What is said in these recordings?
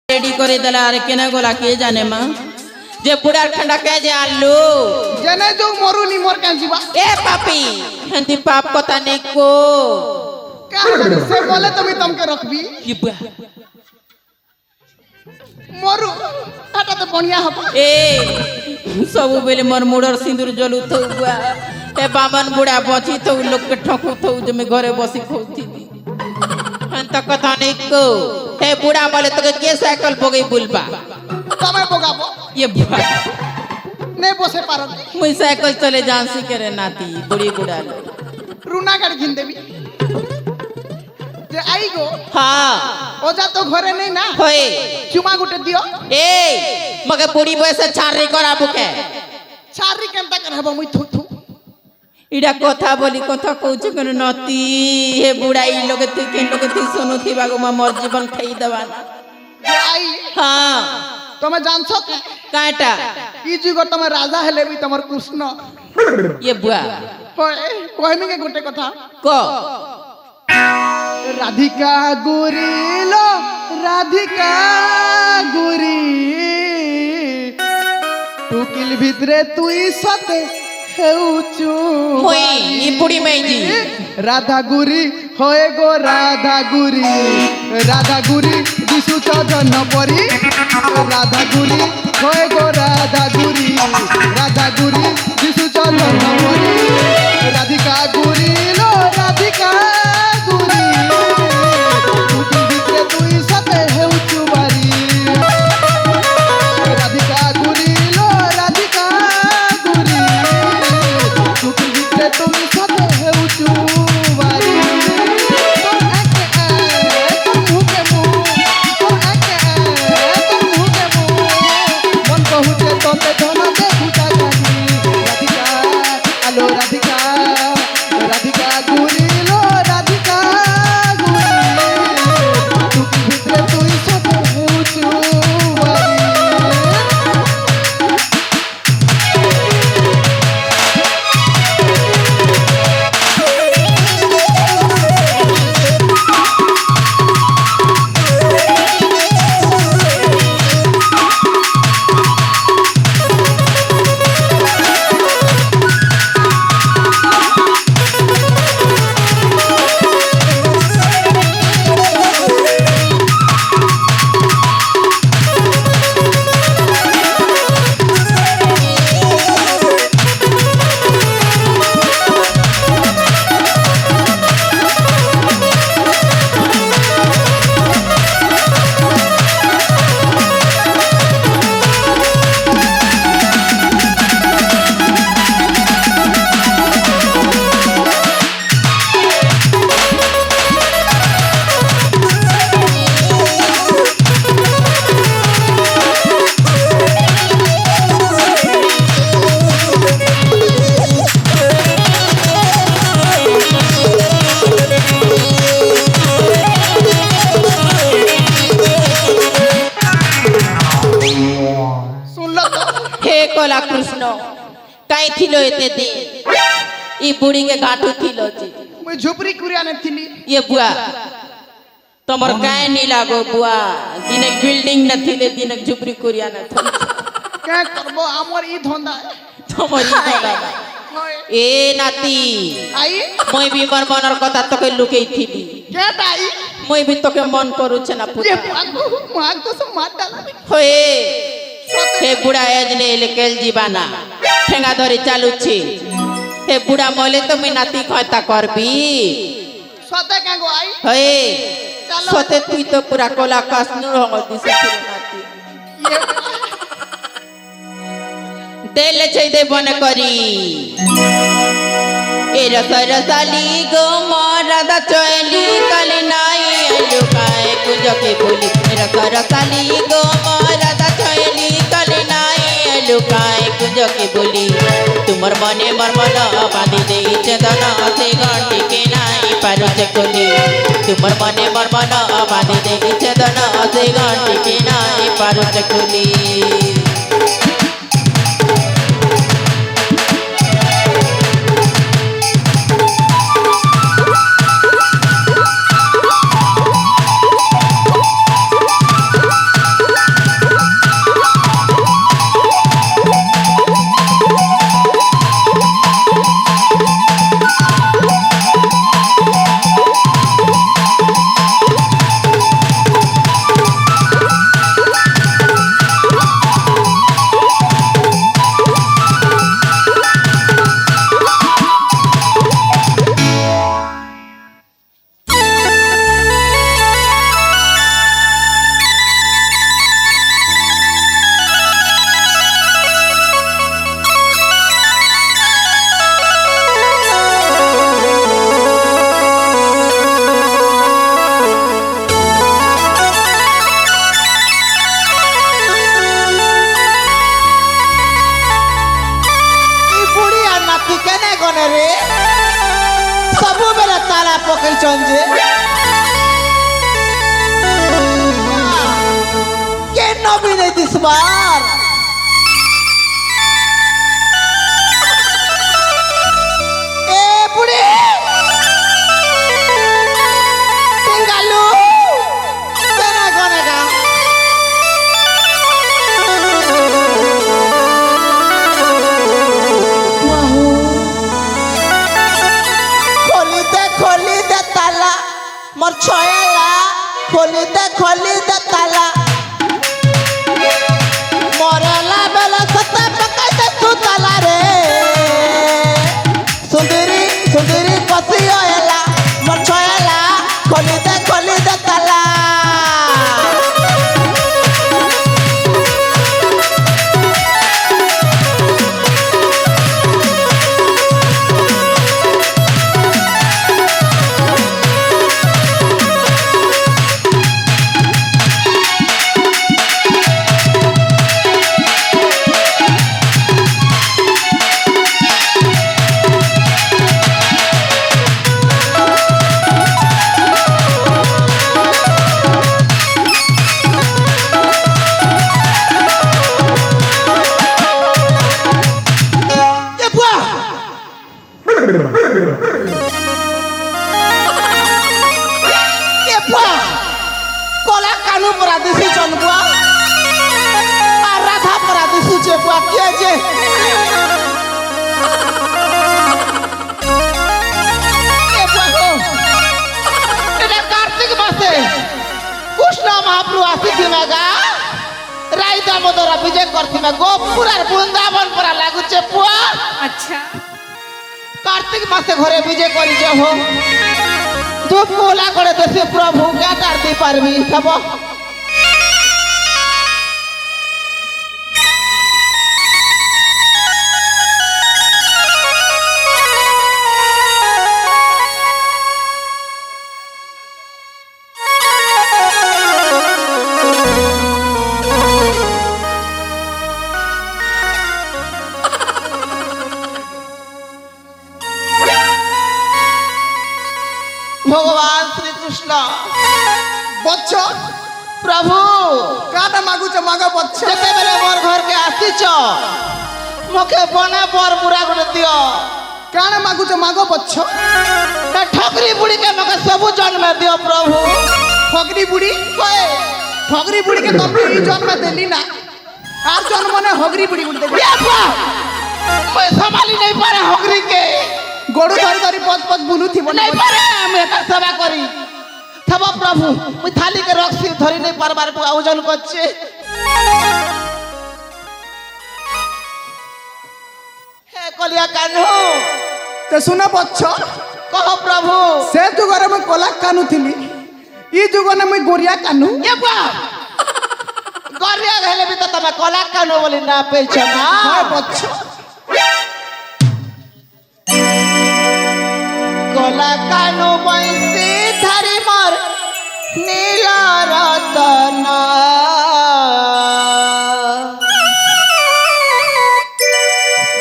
ready करे दला अरे केना गोला के जाने मां जे बुढ़ार खंडा के जे आलू जने जो मोरुनी मोर के जीवा ए पापी हंदी पाप कथा नहीं को का से बोले तो भी तुमके रखबी ये बुआ मोरू आटा तो बढ़िया हबो ए सब बेले मोर मुड़र सिंदूर जलू तो बुआ ए बामन बुढ़ा बची तो लोग के ठकू तो जे मैं घरे बसी खोती हंत कथा नहीं को ए बुढ़ा बोले तो के साइकिल बगई बुलबा तमे बोगाबो ये बुआ नहीं बसे पारो मुई साइकिल चले जान सी करे नाती बुढ़ी बुढ़ा रूना गाड़ी घिन देबी जे आई गो हाँ ओजा तो घरे नहीं ना होए चुमा गुटे दियो ए मगे बुढ़ी बयस छारी करा बुके छारी केनता करहबो मुई थू थू इडा कथा बोली कथा कहछ कन नती हे बुढ़ाई लोग तू के लोग तू सुनु थी बागो मोर जीवन खई दवाना जे आई हां तमे जानछो के काटा ई जुगो तमे राजा हेले भी तमर कृष्ण ये बुआ होए कहमी के गुटे कथा को राधिका गुरी लो राधिका गुरी टुकिल भितरे तुई सते हेउचु होई ई बुढ़ी में जी राधा गुरी होए गो राधा गुरी दिसु चजन परी राधा गुरी होए गो राधा गुरी दिसु चजन परी राधिका गुरी लो राधिका गुरी टुकिल भितरे तुई सते हेउचु बारी राधिका गुरी लो राधिका गुरी टुकिल भितरे तुई सते हेउचु बारी कला कृष्ण काई थिलो एते दे ई बुढ़ी के गाठू थिलो जी मैं झोपड़ी कुरिया ने थिली ये बुआ तमर काहे नी लागो बुआ दिने बिल्डिंग न थिले दिने झोपड़ी कुरिया न थिले क्या करबो हमर ई धंधा तमर ई धंधा ए नाती आई মই भी मोर मनर कथा तके लुकेई थिली क्या ताई মই भी तके मन करू छ ना ये पुता माग तो सब मार डाला होए हे बुढ़ा एजने लेकेल जीवाना ठेंगा धरी चालू छी हे बुढ़ा मोले तो मैं नाती कहता करबी सते का गो आई होए चलो सते तू तो पूरा कोला कासनु हो दिसे नाती देले छै दे बन करी ए रसरसाली गो मरदा चली कल नाई आलू काए कुजके बोली रसरसाली गो मरदा चली कल नाई आलू काए कुजके बोली तुमर मने मरमन बांधी दे चंदन से घंटी के नाई पारो से कोली तुमर मने मरमन बांधी दे चंदन से घंटी के नाई पारो से कोली পকাইছন যে কে নবীন দিসবার এ বুড়ি টিঙ্গালু কেনা গনেগা खोली दे ताला मोर छोयला खोली दे ताला मोरला बेला सत्ता पकाई दे तू ताला रे सुंदरी सुंदरी कसी होएला मोर छोयला खोली दे ताला विजय करती गोपुर बृंदावन परा लगुचे पुआ अच्छा कार्तिक मासे घरे विजय करी जे हो धूप कोला करे देसी प्रभु क्या करती पारबी सब भगवान श्री कृष्ण बच्च प्रभु काटा मागुच माग बच्च जते बेले मोर घर के आसीच मके बना पर पूरा गुण दियो काना मागुच माग बच्च त ठकरी बुड़ी के मके सब जन्म दियो प्रभु ठगरी बुड़ी कोई ठगरी बुड़ी के तुम ई जन्म देली ना आर जन्म ने हगरी बुड़ी गुड़ देली मैं संभाली नहीं पारे हगरी के गोड़ू धरी धरी पद पद बुलू थी नहीं पारे मैं का सेवा करी थब प्रभु मैं थाली के रक्सी धरी नहीं पारबार को ओजन करछे हे कलिया कान्हू ते सुना बच्च कहो प्रभु से जुगरे में कोला कानू थिली ई जुगने में गोरिया कानू ये बा गरिया घले भी तो तमे कला कान्हू बोली ना पेछ ना हाय बच्च कला कान्हू बंसी धरी मोर नीला रतन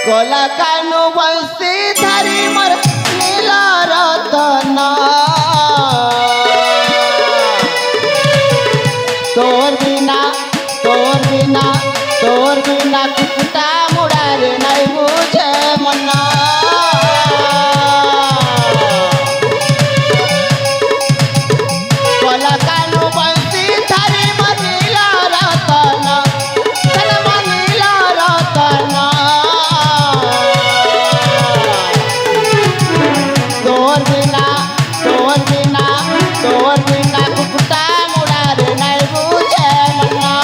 कला कान्हू बंसी धरी मोर नीला रतन तोर बिना कुकुटा मुड़ारे नहीं बुझे मना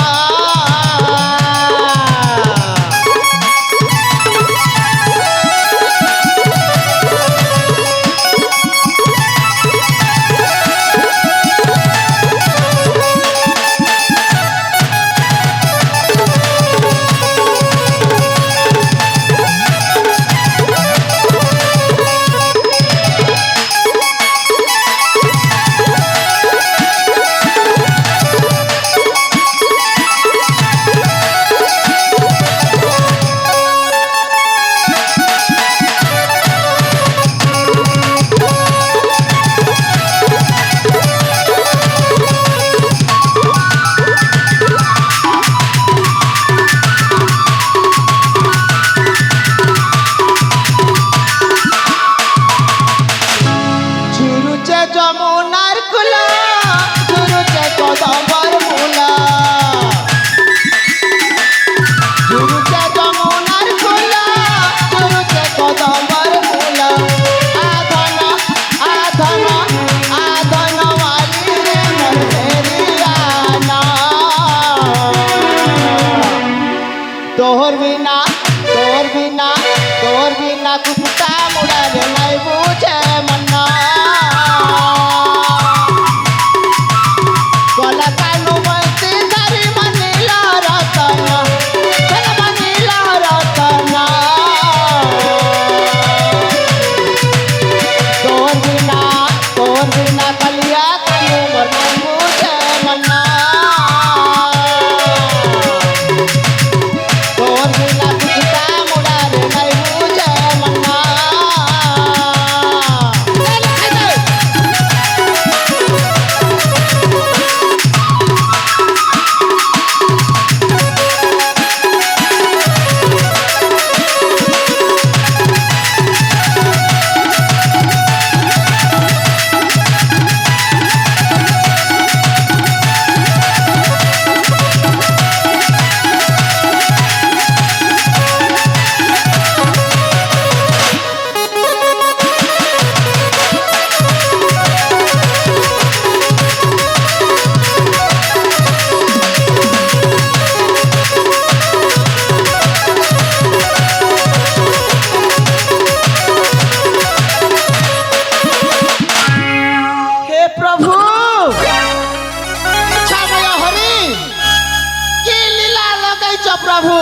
महाप्रभु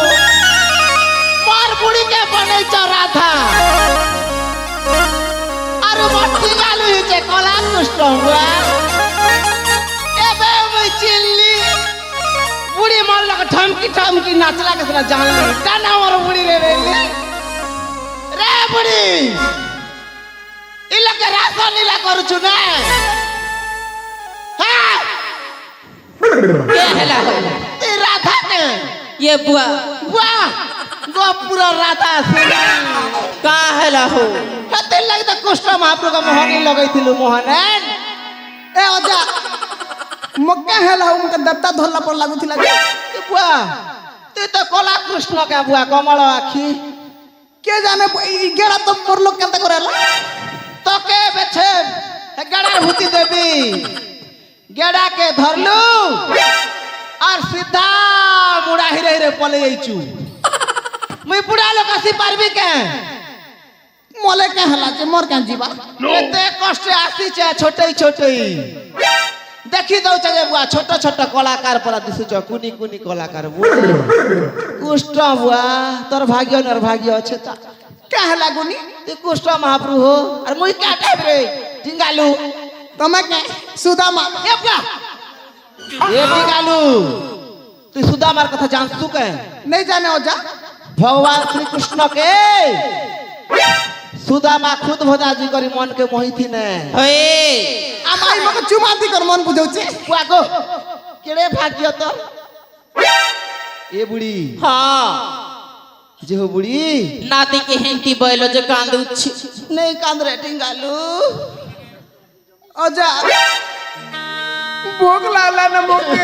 मोर बुढ़ी के बने राधा और मट्टी गालू हिचे कला कुष्ट हुआ एबे मुई चिल्ली बुढ़ी मोर लग ठमकी नाचला के सला जान ली टाना मोर बुढ़ी रे बुढ़ी इला के रासा नीला करू छु ना हां के हला हो ई राधा ने ये बुआ वाह गो पूरा राधा से का हला हो हते लग त कुष्ठ महाप्रभु का मोहनी लगैथिलु मोहनन ए ओजा मक्का हेला हम के दत्ता धरला पर लागुथिला जे बुआ तू तो कला कृष्ण का बुआ कमल आखी के जाने ई गेड़ा तो मोर लोग केनता करेला तो के बेछे गड़ा भूति देवी गेड़ा के धरलू और सीधा मुड़ा हिरे हिरे पले आइचू मुई बुढ़ा लोग आसी पारबी के मोले के हेला जे मोर के जीवा एते कष्ट आसी छे छोटे छोटे देखी दौ छे बुआ छोट छोट कलाकार पर दिसु छ कुनी कुनी कलाकार बुआ कुष्ठ बुआ तोर भाग्य नर भाग्य अछि त के हेला गुनी ते कुष्ठ महाप्रभु हो और मुई का टाइप रे टिंगालू तमे के सुदामा ए बुआ ए टिंगालू तू सुदामार कथा जानसु के नहीं जाने ओजा भगवान श्री कृष्ण के सुदामा खुद भोजा जी करी मन के मोही थी ने होए आमाई मके चुमाती कर मन बुझौची बुआ गो केड़े भाग्य तो ए बुढ़ी हां जे हो बुढ़ी नाती के हेंती बैलो जे कांदू छी नहीं कांद रे टिंगालू ओजा भोग लाला न मोके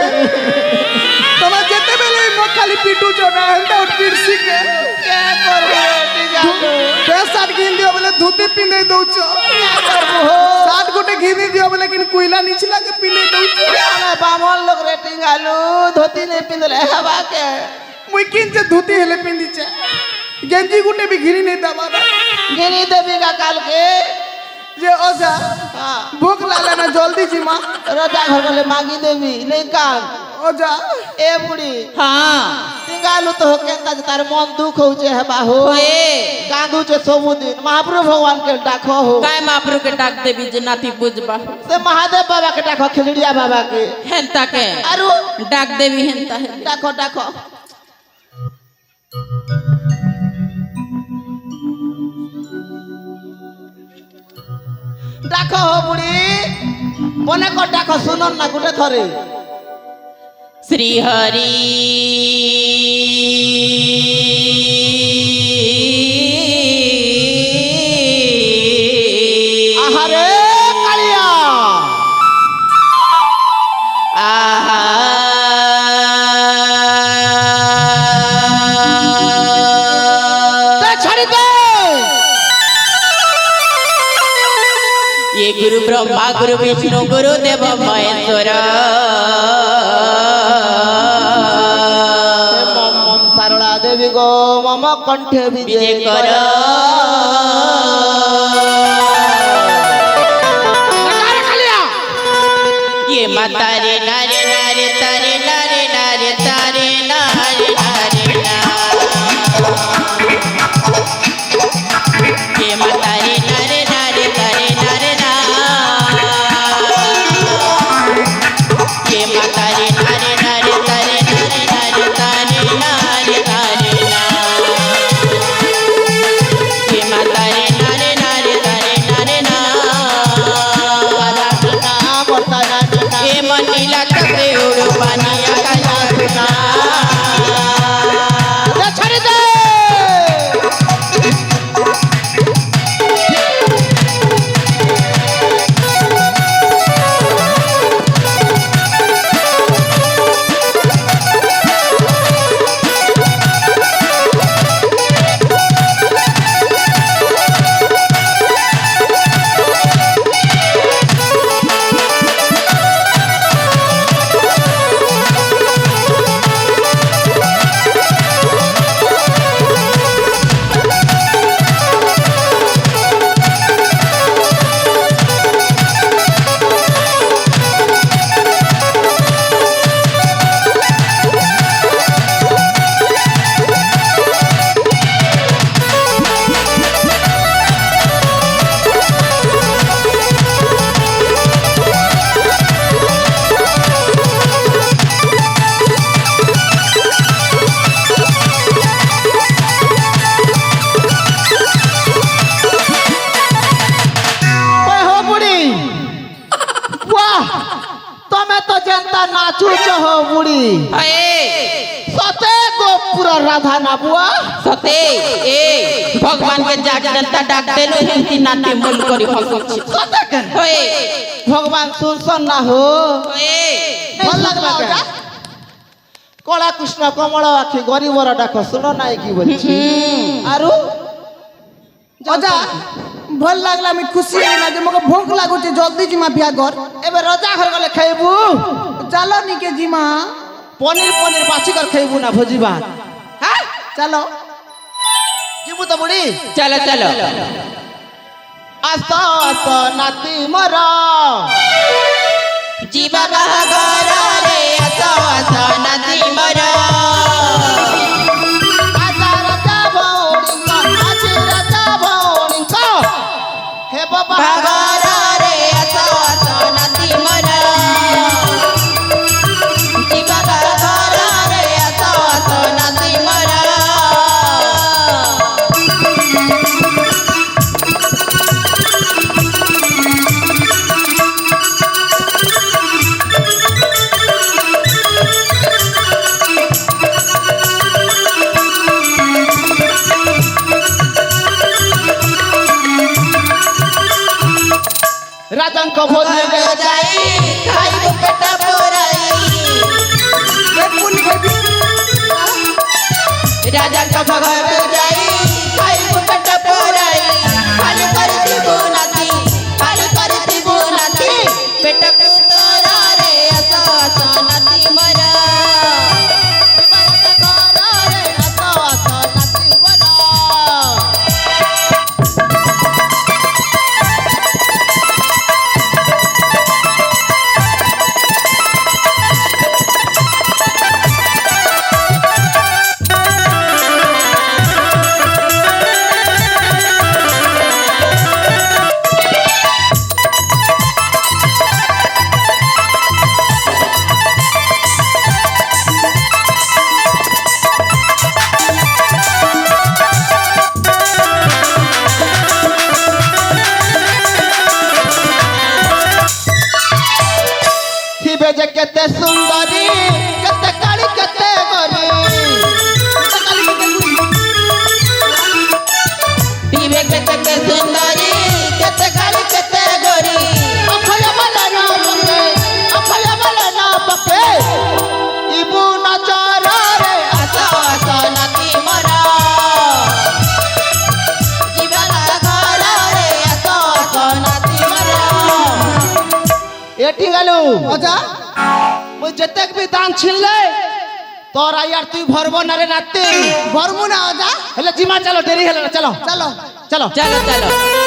तमा जेते बेले मो खाली पीटू जो ना हंता उठ पीरसी के क्या करबो टिंगालू पैसा गिन दियो बोले धोती पिंदे दउचो क्या करबो हो 60 गोटे घिनी दियो बोले लेकिन कोयला निचला के पिने दउचो अरे बामन लोग रे टिंगालू धोती नहीं पिंदले हवा के मुई किन से धोती हेले पिंदी छे गंजी गुटे भी घिनी नहीं दबा गिनी देवी का काल के जे ओजा हां भूख लाला ना जल्दी जी मां राजा घर वाले मांगी देवी नहीं काम ओजा ए बुढ़ी हां टिंगालू तो केंता जे तार मन दुख होचे है बाहो होए कांदू छे सबु दिन महाप्रभु भगवान के डाखो हो काय महाप्रभु के डाक देवी जे नाती बुझबा से महादेव बाबा के डाखो खिलड़िया बाबा के हेंता के आरु डाक देवी हेंता है डाखो डाखो डाखो हो बुढ़ी मने को डाखो सुनन ना गुटे थरे श्री हरि आहारे कालिया आहा ते छड़ी दे ये गुरु ब्रह्मा गुरु विष्णु गुरु देव महेश्वर मम सारला देवी गो मम कंठे विजय विजय कर कर ये माता रे नारे नारे तारे नारे नारे तारे नारे नारे ना ये माता रे नारे नारे तारे नारे ना ये माता रे नारे नारे तारे नारे नारे तारे नारे नारे ना ये माता रे नारे नारे तारे नारे ना ना मरता ना ये मनीला तक হয়ে সতে গো পুরা রাধা না বুয়া সতে এ ভগবানকে যাক জনতা ডাক দেলো হিন্দি নাতে মন করি ভগবান সতে কেন হয়ে ভগবান শুনছন না হো হয়ে ভাল লাগলা কেন কলা কৃষ্ণ কমল আখি গরিবর ডাক শুনো নাই কি বলছি আরু অজা ভাল লাগলা আমি খুশি হই না যে মকে ভোক লাগুছে জলদি জিমা বিয়া ঘর এবে রজা ঘর গলে খাইবু চলো নিকে জিমা পনির পনির বাছি কর খাইবু না ভোজি ভাত হ্যাঁ চলো জিবু তো বুড়ি চলো চলো আস আস নাতি মর जीवा बहागरा रे असो असो नदी मरा আজা রাজা ভৌড়ি হে বাবা बहागरा रे असो असो नदी मरा जीवा बहागरा रे असो असो नदी मरा রাজাঙ্ক ভোজি গে जाई खाई बुकटा पोराई राजा का भगत जाई खाई बुकटा पोराई खाली करती बोनाती बेटा को तोरा रे असो असो नदी मरा থিবে যে কেতে সুন্দরী কেতে কালি কেতে গরি पीवे केते सुंदरी केते काली केते गोरी অফয়া বলে না বকে ইবু নজর রে असो असो नदी मरा जीवना घर रे असो असो नदी मरा এটি গেল অজা মুই যেতেক বি দান ছিনলে তোরা ইয়ার তুই ভরব না রে নাতি ভরমু না অজা হেলে জিমা চলো দেরি হলে চলো চলো চলো चलो चलो